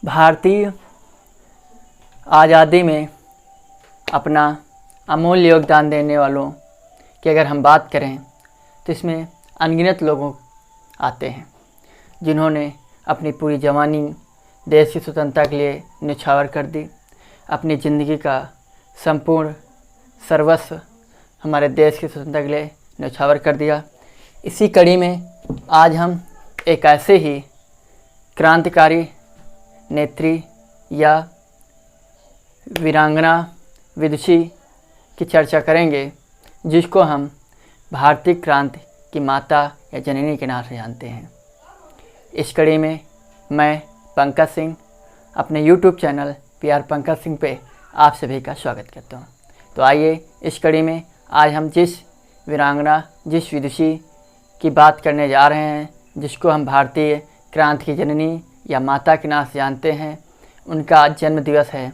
भारतीय आज़ादी में अपना अमूल्य योगदान देने वालों की अगर हम बात करें तो इसमें अनगिनत लोगों आते हैं जिन्होंने अपनी पूरी जवानी देश की स्वतंत्रता के लिए न्यौछावर कर दी। अपनी ज़िंदगी का संपूर्ण सर्वस्व हमारे देश की स्वतंत्रता के लिए न्यौछावर कर दिया। इसी कड़ी में आज हम एक ऐसे ही क्रांतिकारी नेत्री या वीरांगना विदुषी की चर्चा करेंगे जिसको हम भारतीय क्रांति की माता या जननी के नाम से जानते हैं। इस कड़ी में मैं पंकज सिंह अपने YouTube channel PR Pankaj Singh पे आप सभी का स्वागत करता हूँ। तो आइए इस कड़ी में आज हम जिस वीरांगना जिस विदुषी की बात करने जा रहे हैं जिसको हम भारतीय क्रांति की जननी या माता के नाम से जानते हैं, उनका आज जन्म दिवस है।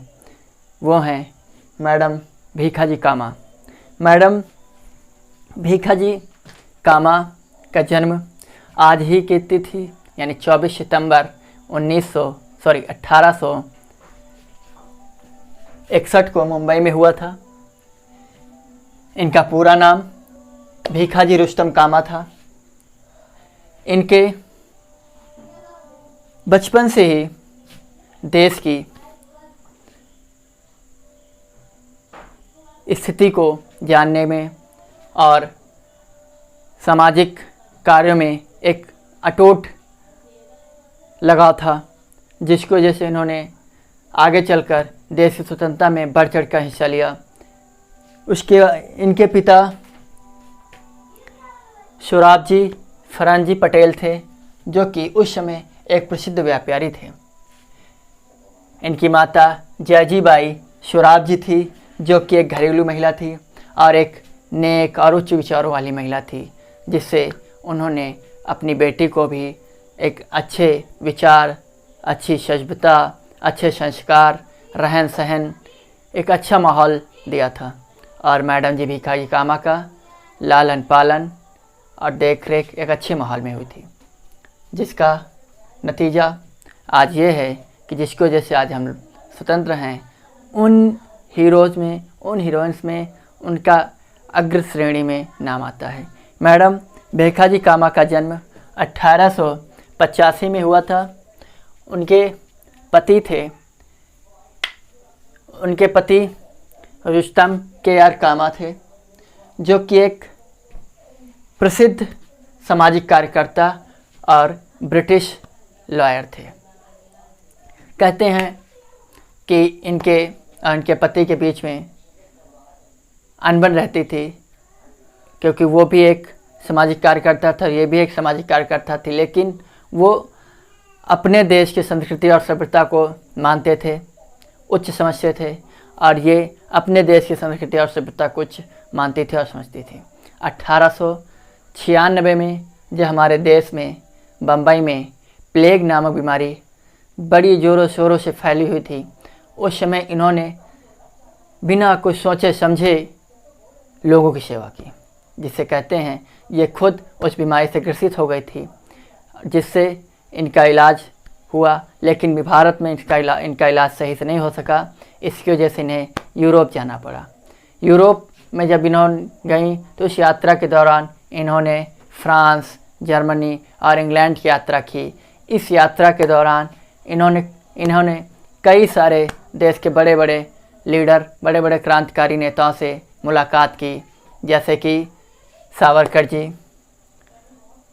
वो हैं मैडम भीखाजी कामा। मैडम भीखाजी कामा का जन्म आज ही की तिथि यानी 24 सितंबर 1861 को मुंबई में हुआ था। इनका पूरा नाम भीखाजी रुस्तम कामा था। इनके बचपन से ही देश की स्थिति को जानने में और सामाजिक कार्यों में एक अटूट लगाव था, जिसकी वजह से इन्होंने आगे चलकर देश की स्वतंत्रता में बढ़ चढ़ कर हिस्सा लिया। इनके पिता शोराबजी फरंजी पटेल थे जो कि उस समय एक प्रसिद्ध व्यापारी थे। इनकी माता जयजीबाई शोराबजी थी जो कि एक घरेलू महिला थी और एक नेक और उच्च विचारों वाली महिला थी, जिससे उन्होंने अपनी बेटी को भी एक अच्छे विचार, अच्छी सभ्यता, अच्छे संस्कार, रहन सहन, एक अच्छा माहौल दिया था। और मैडम जी भीखाजी कामा का लालन पालन और देख रेख एक अच्छे माहौल में हुई थी, जिसका नतीजा आज ये है कि जिसकी वजह से आज हम स्वतंत्र हैं। उन हीरोज़ में, उन हीरोइंस में उनका अग्र श्रेणी में नाम आता है। मैडम भीखाजी कामा का जन्म 1885 में हुआ था। उनके पति रुस्तम KR कामा थे जो कि एक प्रसिद्ध सामाजिक कार्यकर्ता और ब्रिटिश लॉयर थे। कहते हैं कि इनके पति के बीच में अनबन रहती थी, क्योंकि वो भी एक सामाजिक कार्यकर्ता था, ये भी एक सामाजिक कार्यकर्ता थी, लेकिन वो अपने देश की संस्कृति और सभ्यता को मानते थे, उच्च समझते थे, और ये अपने देश की संस्कृति और सभ्यता को उच्च मानती थी और समझती थी। 1896 में जब हमारे देश में बम्बई में प्लेग नामक बीमारी बड़ी ज़ोरों शोरों से फैली हुई थी, उस समय इन्होंने बिना कुछ सोचे समझे लोगों की सेवा की, जिसे कहते हैं ये खुद उस बीमारी से ग्रसित हो गई थी, जिससे इनका इलाज हुआ, लेकिन भारत में इनका इलाज सही से नहीं हो सका। इसकी वजह से इन्हें यूरोप जाना पड़ा। यूरोप में जब इन्होंने गई तो उस यात्रा के दौरान इन्होंने फ्रांस, जर्मनी और इंग्लैंड की यात्रा की। इस यात्रा के दौरान इन्होंने कई सारे देश के बड़े बड़े लीडर, बड़े बड़े क्रांतिकारी नेताओं से मुलाकात की, जैसे कि सावरकर जी,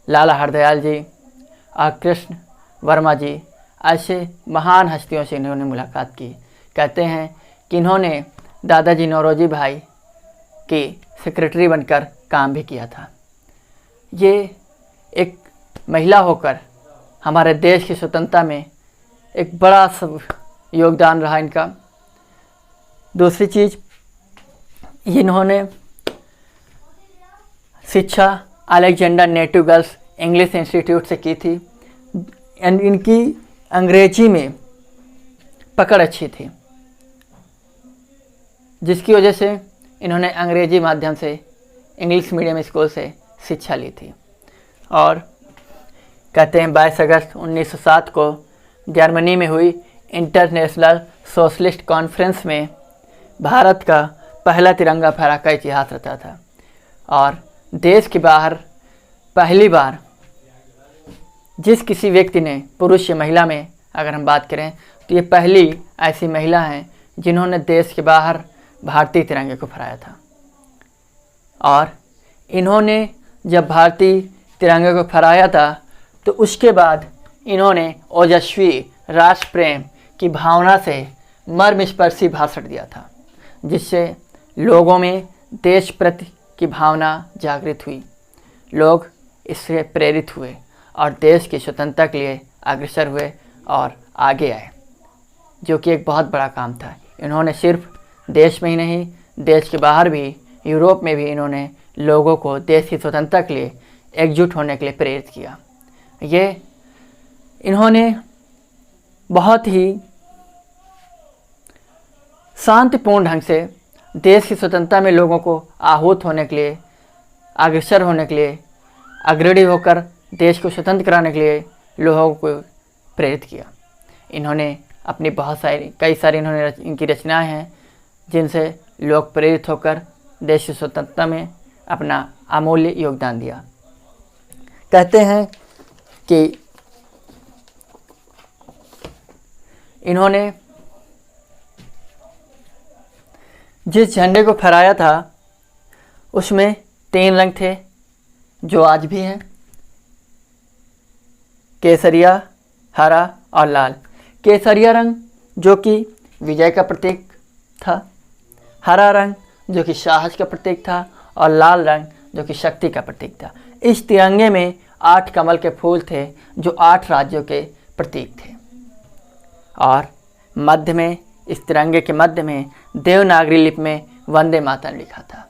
लाला हरदयाल जी और कृष्ण वर्मा जी। ऐसे महान हस्तियों से इन्होंने मुलाकात की। कहते हैं कि इन्होंने दादाजी नौरोजी भाई की सेक्रेटरी बनकर काम भी किया था। ये एक महिला होकर हमारे देश की स्वतंत्रता में एक बड़ा योगदान रहा इनका। दूसरी चीज़, इन्होंने शिक्षा Alexander native girls English institute से की थी। इनकी अंग्रेजी में पकड़ अच्छी थी, जिसकी वजह से इन्होंने अंग्रेजी माध्यम से इंग्लिश मीडियम स्कूल से शिक्षा ली थी। और कहते हैं 22 अगस्त 1907 को जर्मनी में हुई इंटरनेशनल सोशलिस्ट कॉन्फ्रेंस में भारत का पहला तिरंगा फहरा का इतिहास रचा था। और देश के बाहर पहली बार जिस किसी व्यक्ति ने, पुरुष या महिला में अगर हम बात करें, तो ये पहली ऐसी महिला हैं जिन्होंने देश के बाहर भारतीय तिरंगे को फहराया था। और इन्होंने जब भारतीय तिरंगे को फहराया था तो उसके बाद इन्होंने ओजस्वी राष्ट्र प्रेम की भावना से मर्मस्पर्शी भाषण दिया था, जिससे लोगों में देश प्रति की भावना जागृत हुई। लोग इससे प्रेरित हुए और देश की स्वतंत्रता के लिए अग्रसर हुए और आगे आए, जो कि एक बहुत बड़ा काम था। इन्होंने सिर्फ देश में ही नहीं, देश के बाहर भी, यूरोप में भी इन्होंने लोगों को देश की स्वतंत्रता के लिए एकजुट होने के लिए प्रेरित किया। ये इन्होंने बहुत ही शांतिपूर्ण ढंग से देश की स्वतंत्रता में लोगों को आहूत होने के लिए, अग्रसर होने के लिए, अग्रणी होकर देश को स्वतंत्र कराने के लिए लोगों को प्रेरित किया। इन्होंने अपनी कई सारी इनकी रचनाएं हैं जिनसे लोग प्रेरित होकर देश की स्वतंत्रता में अपना अमूल्य योगदान दिया। कहते हैं कि इन्होंने जिस झंडे को फहराया था उसमें 3 रंग थे जो आज भी हैं, केसरिया, हरा और लाल। केसरिया रंग जो कि विजय का प्रतीक था, हरा रंग जो कि साहस का प्रतीक था और लाल रंग जो कि शक्ति का प्रतीक था। इस तिरंगे में 8 कमल के फूल थे जो 8 राज्यों के प्रतीक थे। और मध्य में, इस तिरंगे के मध्य में देवनागरी लिपि में वंदे मातरम लिखा था।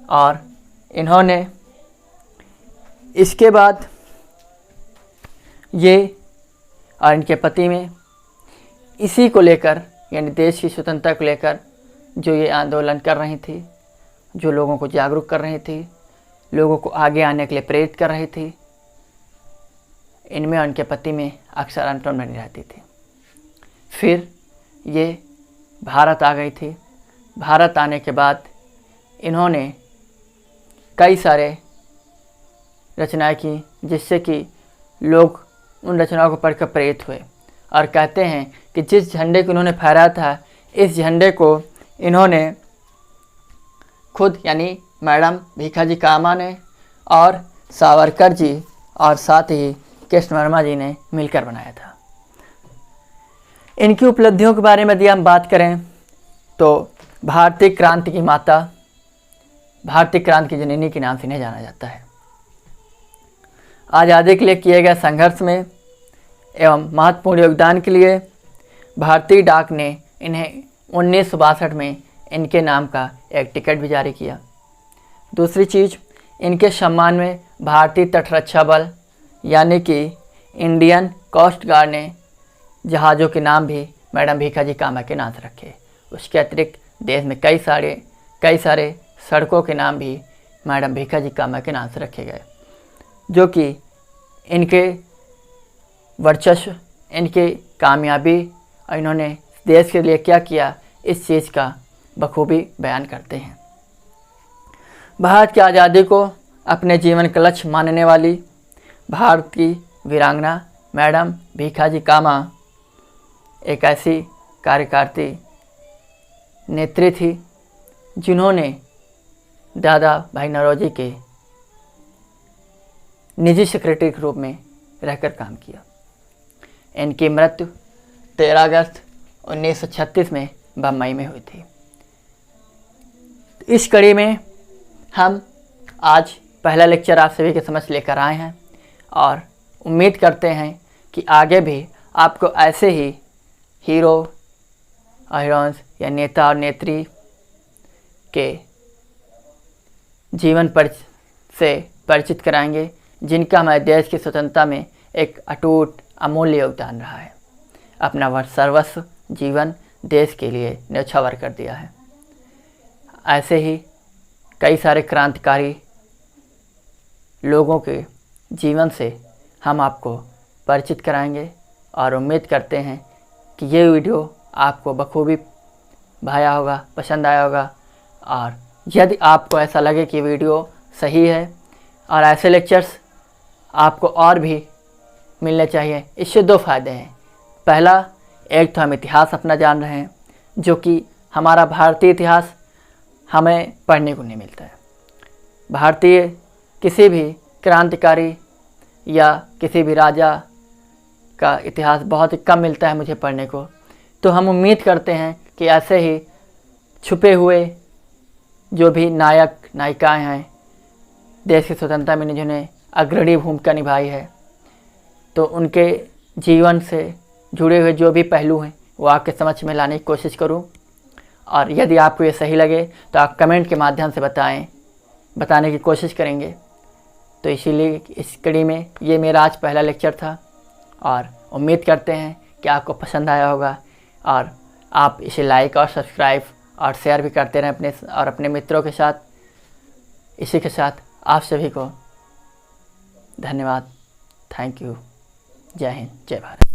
और इन्होंने इसके बाद ये और इनके पति में इसी को लेकर, यानी देश की स्वतंत्रता को लेकर जो ये आंदोलन कर रही थी, जो लोगों को जागरूक कर रही थी, लोगों को आगे आने के लिए प्रेरित कर रही थी, इनमें और इनके पति में अक्सर अनटोन बनी रहती थी। फिर ये भारत आ गई थी। भारत आने के बाद इन्होंने कई सारे रचनाएं की, जिससे कि लोग उन रचनाओं को पढ़कर प्रेरित हुए और कहते हैं कि जिस झंडे को इन्होंने फहराया था, इस झंडे को इन्होंने खुद, यानी मैडम भीखाजी कामा ने और सावरकर जी और साथ ही कृष्ण वर्मा जी ने मिलकर बनाया था। इनकी उपलब्धियों के बारे में यदि हम बात करें तो भारतीय क्रांति की माता, भारतीय क्रांति की जननी के नाम से इन्हें जाना जाता है। आज़ादी के लिए किए गए संघर्ष में एवं महत्वपूर्ण योगदान के लिए भारतीय डाक ने इन्हें 1962 में इनके नाम का एक टिकट भी जारी किया। दूसरी चीज़, इनके सम्मान में भारतीय तटरक्षा बल यानी कि इंडियन कोस्ट गार्ड ने जहाज़ों के नाम भी मैडम भीखाजी कामा के नाम से रखे। उसके अतिरिक्त देश में कई सारे सड़कों के नाम भी मैडम भीखाजी कामा के नाम से रखे गए, जो कि इनके वर्चस्व, इनके कामयाबी और इन्होंने देश के लिए क्या किया, इस चीज़ का बखूबी बयान करते हैं। भारत की आज़ादी को अपने जीवन का लक्ष्य मानने वाली भारत की वीरांगना मैडम भीखाजी कामा एक ऐसी कार्यकर्ती नेत्री थी जिन्होंने दादा भाई नौरोजी के निजी सेक्रेटरी के रूप में रहकर काम किया। इनकी मृत्यु 13 अगस्त 1936 में बम्बई में हुई थी। इस कड़ी में हम आज पहला लेक्चर आप सभी के समझ लेकर आए हैं और उम्मीद करते हैं कि आगे भी आपको ऐसे ही हीरो और हीरोइंस या नेता और नेत्री के जीवन से परिचित कराएंगे, जिनका हमारे देश की स्वतंत्रता में एक अटूट अमूल्य योगदान रहा है। अपना वह सर्वस्व जीवन देश के लिए न्यौछावर कर दिया है। ऐसे ही कई सारे क्रांतिकारी लोगों के जीवन से हम आपको परिचित कराएंगे, और उम्मीद करते हैं कि ये वीडियो आपको बखूबी भाया होगा, पसंद आया होगा। और यदि आपको ऐसा लगे कि वीडियो सही है और ऐसे लेक्चर्स आपको और भी मिलने चाहिए, इससे दो फ़ायदे हैं। पहला, एक तो हम इतिहास अपना जान रहे हैं, जो कि हमारा भारतीय इतिहास हमें पढ़ने को नहीं मिलता है। भारतीय किसी भी क्रांतिकारी या किसी भी राजा का इतिहास बहुत ही कम मिलता है मुझे पढ़ने को। तो हम उम्मीद करते हैं कि ऐसे ही छुपे हुए जो भी नायक नायिकाएं हैं देश की स्वतंत्रता में जिन्होंने अग्रणी भूमिका निभाई है, तो उनके जीवन से जुड़े हुए जो भी पहलू हैं वो आपके समक्ष में लाने की कोशिश करूं। और यदि आपको ये सही लगे तो आप कमेंट के माध्यम से बताने की कोशिश करेंगे। तो इसीलिए इस कड़ी में ये मेरा आज पहला लेक्चर था और उम्मीद करते हैं कि आपको पसंद आया होगा और आप इसे लाइक और सब्सक्राइब और शेयर भी करते रहें अपने मित्रों के साथ। इसी के साथ आप सभी को धन्यवाद। Thank you. जय हिंद, जय भारत।